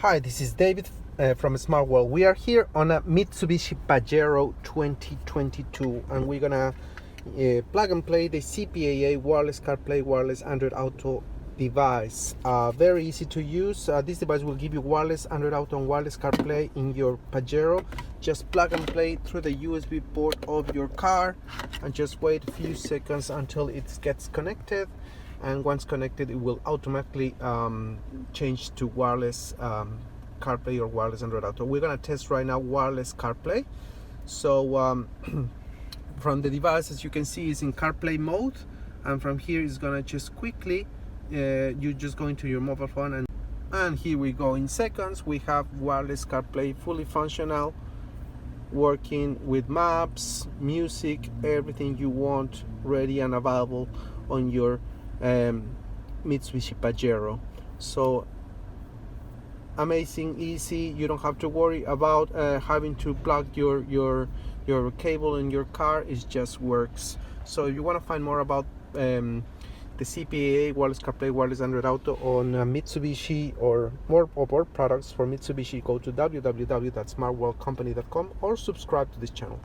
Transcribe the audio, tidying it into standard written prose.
Hi, this is David from Smart World. We are here on a Mitsubishi Pajero 2022 and we're gonna plug and play the CPAA wireless CarPlay wireless Android Auto device. Very easy to use. This device will give you wireless Android Auto and wireless CarPlay in your Pajero. Just plug and play through the USB port of your car and just wait a few seconds until it gets connected. And once connected, it will automatically change to wireless CarPlay or wireless Android Auto. We're gonna test right now wireless CarPlay. So from the device, as you can see, is in CarPlay mode, and from here is gonna just quickly you just go into your mobile phone, and here we go. In seconds we have wireless CarPlay fully functional, working with maps, music, everything you want, ready and available on your Mitsubishi Pajero. So amazing, easy. You don't have to worry about having to plug your cable in your car. It just works. So if you want to find more about the CPAA wireless CarPlay wireless Android Auto on Mitsubishi or more products for Mitsubishi, go to www.smartworldcompany.com or subscribe to this channel.